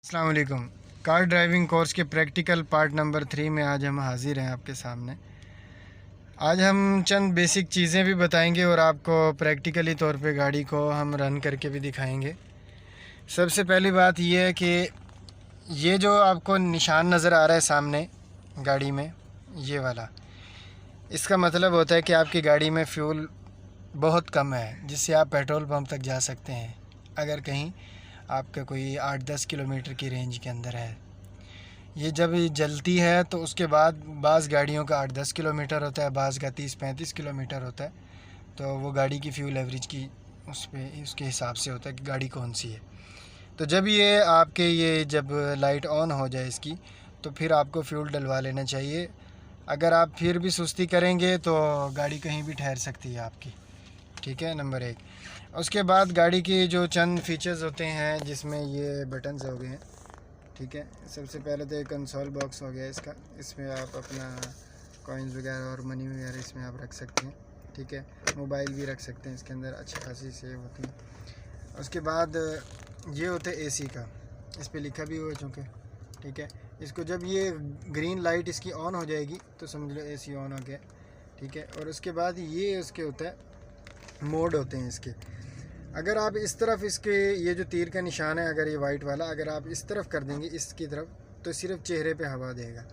अस्सलाम वालेकुम। Car driving course के प्रैक्टिकल पार्ट नंबर 3 में आज हम हाज़िर हैं आपके सामने। आज हम चंद बेसिक चीज़ें भी बताएंगे और आपको प्रैक्टिकली तौर पे गाड़ी को हम रन करके भी दिखाएंगे। सबसे पहली बात यह है कि ये जो आपको निशान नज़र आ रहा है सामने गाड़ी में, ये वाला, इसका मतलब होता है कि आपकी गाड़ी में फ्यूल बहुत कम है, जिससे आप पेट्रोल पंप तक जा सकते हैं अगर कहीं आपका कोई 8-10 किलोमीटर की रेंज के अंदर है। ये जब जलती है तो उसके बाद बाज़ गाड़ियों का 8-10 किलोमीटर होता है, बाज़ का 30-35 किलोमीटर होता है। तो वो गाड़ी की फ्यूल एवरेज की उसके हिसाब से होता है कि गाड़ी कौन सी है। तो जब ये जब लाइट ऑन हो जाए इसकी, तो फिर आपको फ्यूल डलवा लेना चाहिए। अगर आप फिर भी सुस्ती करेंगे तो गाड़ी कहीं भी ठहर सकती है आपकी। ठीक है, नंबर 1। उसके बाद गाड़ी की जो चंद फीचर्स होते हैं, जिसमें ये बटन्स हो गए हैं। ठीक है, सबसे पहले तो एक कंसोल बॉक्स हो गया इसका, इसमें आप अपना कॉइन्स वगैरह और मनी वगैरह इसमें आप रख सकते हैं। ठीक है, मोबाइल भी रख सकते हैं इसके अंदर, अच्छी खासी सेव होती है। उसके बाद ये होता है एसी का, इस पर लिखा भी हुआ है चूँकि। ठीक है, इसको जब ये ग्रीन लाइट इसकी ऑन हो जाएगी तो समझ लो एसी ऑन हो गया। ठीक है, और उसके बाद ये उसके होता है मोड होते हैं इसके। अगर आप इस तरफ इसके ये जो तीर का निशान है, अगर ये वाइट वाला अगर आप इस तरफ कर देंगे, इसकी तरफ, तो सिर्फ चेहरे पे हवा देगा।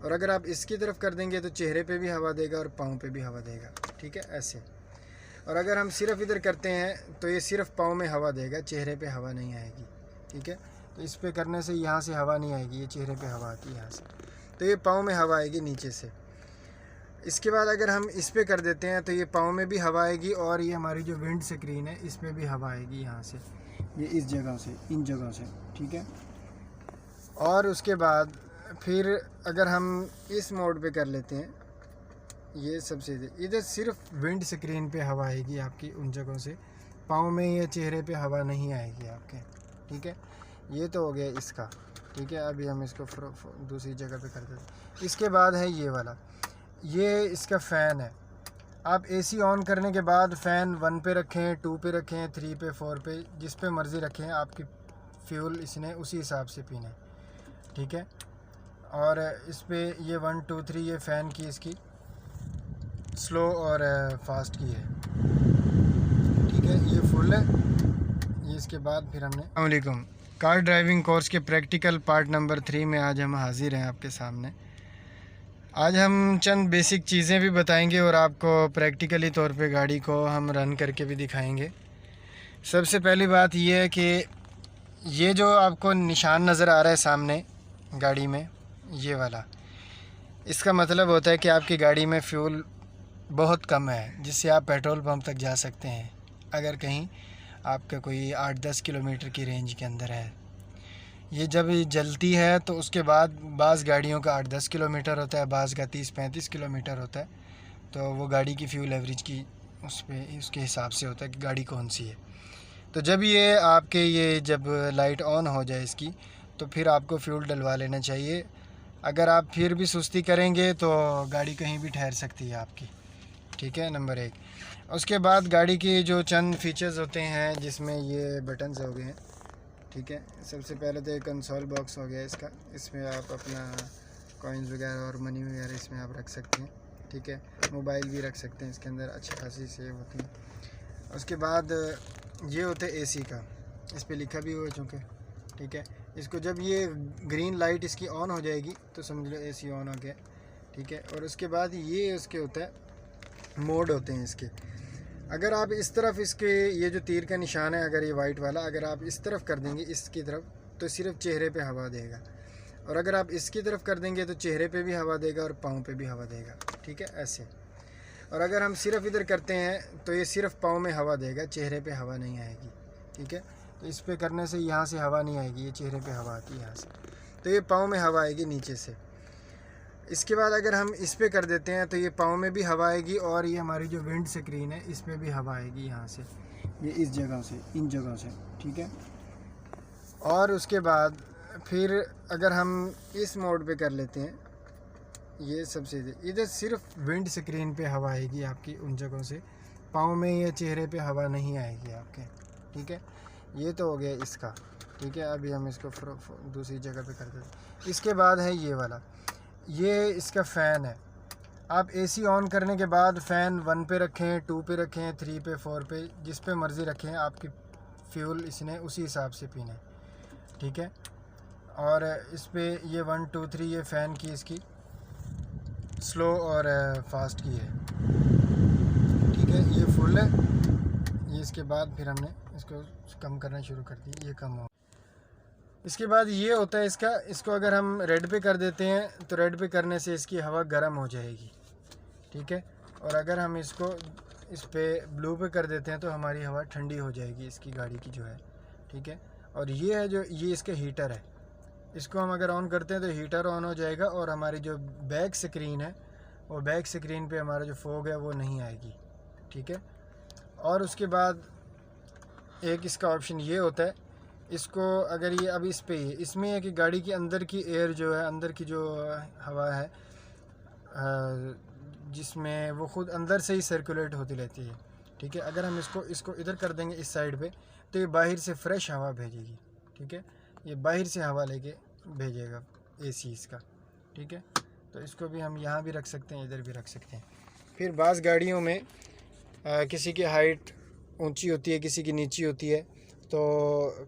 और अगर आप इसकी तरफ कर देंगे तो चेहरे पे भी हवा देगा और पाँव पे भी हवा देगा। ठीक है, ऐसे। और अगर हम सिर्फ इधर करते हैं तो ये सिर्फ पाँव में हवा देगा, चेहरे पे हवा नहीं आएगी। ठीक है, तो इस पर करने से यहाँ से हवा नहीं आएगी, ये चेहरे पर हवा आती है यहाँ से, तो ये पाँव में हवा आएगी नीचे से। इसके बाद अगर हम इस पे कर देते हैं तो ये पाँव में भी हवा आएगी और ये हमारी जो विंड स्क्रीन है इस पे भी हवा आएगी यहाँ से, ये इस जगह से, इन जगह से। ठीक है, और उसके बाद फिर अगर हम इस मोड पे कर लेते हैं, ये सबसे इधर सिर्फ विंड स्क्रीन पे हवा आएगी आपकी उन जगहों से, पाँव में या चेहरे पे हवा नहीं आएगी आपके। ठीक है, ये तो हो गया इसका। ठीक है, अभी हम इसको दूसरी जगह पे कर देते हैं। इसके बाद है ये वाला, ये इसका फ़ैन है। आप एसी ऑन करने के बाद फ़ैन 1 पे रखें, 2 पे रखें, 3 पे, 4 पे, जिस पे मर्ज़ी रखें, आपकी फ्यूल इसने उसी हिसाब से पीना है। ठीक है, और इस पे ये 1, 2, 3 ये फ़ैन की इसकी स्लो और फास्ट की है। ठीक है, ये फुल है। ये इसके बाद फिर हमने अस्सलाम वालेकुम। कार ड्राइविंग कोर्स के प्रैक्टिकल पार्ट नंबर 3 में आज हम हाज़िर हैं आपके सामने। आज हम चंद बेसिक चीज़ें भी बताएंगे और आपको प्रैक्टिकली तौर पे गाड़ी को हम रन करके भी दिखाएंगे। सबसे पहली बात यह है कि ये जो आपको निशान नज़र आ रहा है सामने गाड़ी में, ये वाला, इसका मतलब होता है कि आपकी गाड़ी में फ्यूल बहुत कम है, जिससे आप पेट्रोल पंप तक जा सकते हैं अगर कहीं आपका कोई 8-10 किलोमीटर की रेंज के अंदर है। ये जब जलती है तो उसके बाद बाज़ गाड़ियों का 8-10 किलोमीटर होता है, बाज़ का 30-35 किलोमीटर होता है। तो वो गाड़ी की फ्यूल एवरेज की उसके हिसाब से होता है कि गाड़ी कौन सी है। तो जब ये जब लाइट ऑन हो जाए इसकी, तो फिर आपको फ्यूल डलवा लेना चाहिए। अगर आप फिर भी सुस्ती करेंगे तो गाड़ी कहीं भी ठहर सकती है आपकी। ठीक है, नंबर 1। उसके बाद गाड़ी की जो चंद फीचर्स होते हैं, जिसमें ये बटन्स हो गए हैं। ठीक है, सबसे पहले तो एक कंसोल बॉक्स हो गया इसका, इसमें आप अपना कॉइन्स वगैरह और मनी वगैरह इसमें आप रख सकते हैं। ठीक है, मोबाइल भी रख सकते हैं इसके अंदर, अच्छी खासी सेव होती है। उसके बाद ये होता है एसी का, इस पर लिखा भी हुआ है चूँकि। ठीक है, इसको जब ये ग्रीन लाइट इसकी ऑन हो जाएगी तो समझ लो एसी ऑन हो गया। ठीक है, और उसके बाद ये उसके होता है मोड होते हैं इसके। अगर आप इस तरफ इसके ये जो तीर का निशान है, अगर ये वाइट वाला अगर आप इस तरफ कर देंगे, इसकी तरफ, तो सिर्फ चेहरे पे हवा देगा। और अगर आप इसकी तरफ कर देंगे तो चेहरे पे भी हवा देगा और पाँव पे भी हवा देगा। ठीक है, ऐसे। और अगर हम सिर्फ इधर करते हैं तो ये सिर्फ पाँव में हवा देगा, चेहरे पे हवा नहीं आएगी। ठीक है, तो इस पर करने से यहाँ से हवा नहीं आएगी, ये चेहरे पे हवा आती है यहाँ से, तो ये पाँव में हवा आएगी नीचे से। इसके बाद अगर हम इस पे कर देते हैं तो ये पाँव में भी हवा आएगी और ये हमारी जो विंड स्क्रीन है इस पे भी हवा आएगी यहाँ से, ये इस जगह से, इन जगह से। ठीक है, और उसके बाद फिर अगर हम इस मोड पे कर लेते हैं, ये सबसे इधर सिर्फ विंड स्क्रीन पे हवा आएगी आपकी उन जगहों से, पाँव में या चेहरे पे हवा नहीं आएगी आपके। ठीक है, ये तो हो गया इसका। ठीक है। अभी हम इसको दूसरी जगह पे कर देते हैं। इसके बाद है ये वाला, ये इसका फ़ैन है। आप एसी ऑन करने के बाद फ़ैन 1 पे रखें, 2 पे रखें, 3 पे, 4 पे, जिस पे मर्ज़ी रखें, आपकी फ्यूल इसने उसी हिसाब से पीना है, ठीक है। और इस पे ये 1 2 3 ये फ़ैन की इसकी स्लो और फास्ट की है, ठीक है। ये फुल है, ये इसके बाद फिर हमने इसको कम करना शुरू कर दी, ये कम हो। इसके बाद ये होता है इसका, इसको अगर हम रेड पे कर देते हैं तो रेड पे करने से इसकी हवा गर्म हो जाएगी, ठीक है। और अगर हम इसको इस पे ब्लू पे कर देते हैं तो हमारी हवा ठंडी हो जाएगी इसकी गाड़ी की जो है, ठीक है। और ये है जो ये इसका हीटर है, इसको हम अगर ऑन करते हैं तो हीटर ऑन हो जाएगा और हमारी जो बैक स्क्रीन है वो बैक स्क्रीन पे हमारा जो फोग है वो नहीं आएगी, ठीक है। और उसके बाद एक इसका ऑप्शन ये होता है, इसको अगर ये अब इस पे ही इसमें है कि गाड़ी के अंदर की एयर जो है, अंदर की जो हवा है जिसमें वो ख़ुद अंदर से ही सर्कुलेट होती रहती है, ठीक है। अगर हम इसको इधर कर देंगे इस साइड पे तो ये बाहर से फ्रेश हवा भेजेगी, ठीक है। ये बाहर से हवा लेके भेजेगा एसी इसका, ठीक है। तो इसको भी हम यहाँ भी रख सकते हैं, इधर भी रख सकते हैं। फिर बाज़ गाड़ियों में किसी की हाइट ऊंची होती है, किसी की नीची होती है, तो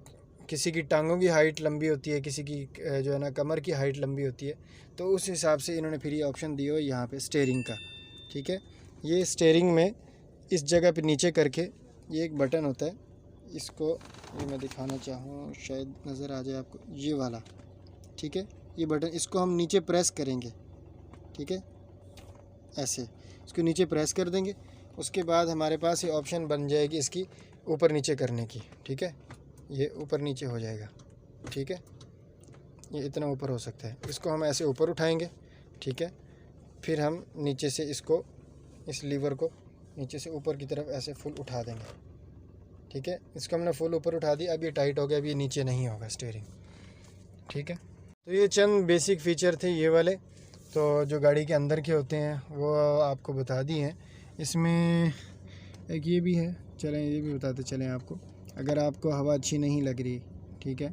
किसी की टांगों की हाइट लंबी होती है, किसी की जो है ना कमर की हाइट लंबी होती है, तो उस हिसाब से इन्होंने फिर ये ऑप्शन दिया हो यहाँ पे स्टीयरिंग का, ठीक है। ये स्टीयरिंग में इस जगह पे नीचे करके ये एक बटन होता है, इसको ये मैं दिखाना चाहूँ, शायद नज़र आ जाए आपको, ये वाला, ठीक है। ये बटन इसको हम नीचे प्रेस करेंगे, ठीक है, ऐसे इसको नीचे प्रेस कर देंगे। उसके बाद हमारे पास ये ऑप्शन बन जाएगी इसकी ऊपर नीचे करने की, ठीक है। ये ऊपर नीचे हो जाएगा, ठीक है। ये इतना ऊपर हो सकता है, इसको हम ऐसे ऊपर उठाएंगे, ठीक है। फिर हम नीचे से इसको इस लीवर को नीचे से ऊपर की तरफ ऐसे फुल उठा देंगे, ठीक है। इसको हमने फुल ऊपर उठा दिया, अब ये टाइट हो गया, अब ये नीचे नहीं होगा स्टीयरिंग, ठीक है। तो ये चंद बेसिक फ़ीचर थे ये वाले, तो जो गाड़ी के अंदर के होते हैं वो आपको बता दिए हैं। इसमें एक ये भी है, चलें ये भी बताते चलें आपको। अगर आपको हवा अच्छी नहीं लग रही, ठीक है,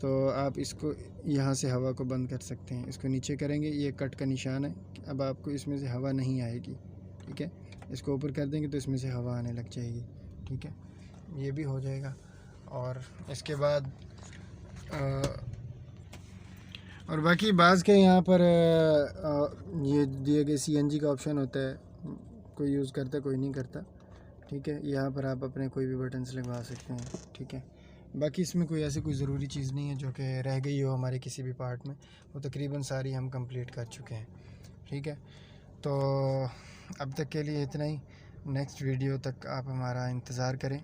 तो आप इसको यहाँ से हवा को बंद कर सकते हैं। इसको नीचे करेंगे, ये कट का निशान है, अब आपको इसमें से हवा नहीं आएगी, ठीक है। इसको ऊपर कर देंगे तो इसमें से हवा आने लग जाएगी, ठीक है। ये भी हो जाएगा। और इसके बाद और बाकी बाज़ के यहाँ पर ये दिए गए CNG का ऑप्शन होता है, कोई यूज़ करता है कोई नहीं करता, ठीक है। यहाँ पर आप अपने कोई भी बटन्स लगवा सकते हैं, ठीक है। बाकी इसमें कोई ऐसी कोई ज़रूरी चीज़ नहीं है जो कि रह गई हो हमारे किसी भी पार्ट में, वो तकरीबन सारी हम कंप्लीट कर चुके हैं, ठीक है। तो अब तक के लिए इतना ही, नेक्स्ट वीडियो तक आप हमारा इंतज़ार करें,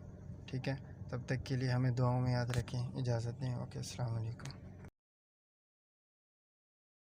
ठीक है। तब तक के लिए हमें दुआओं में याद रखें। इजाज़त दें। ओके, अस्सलाम वालेकुम।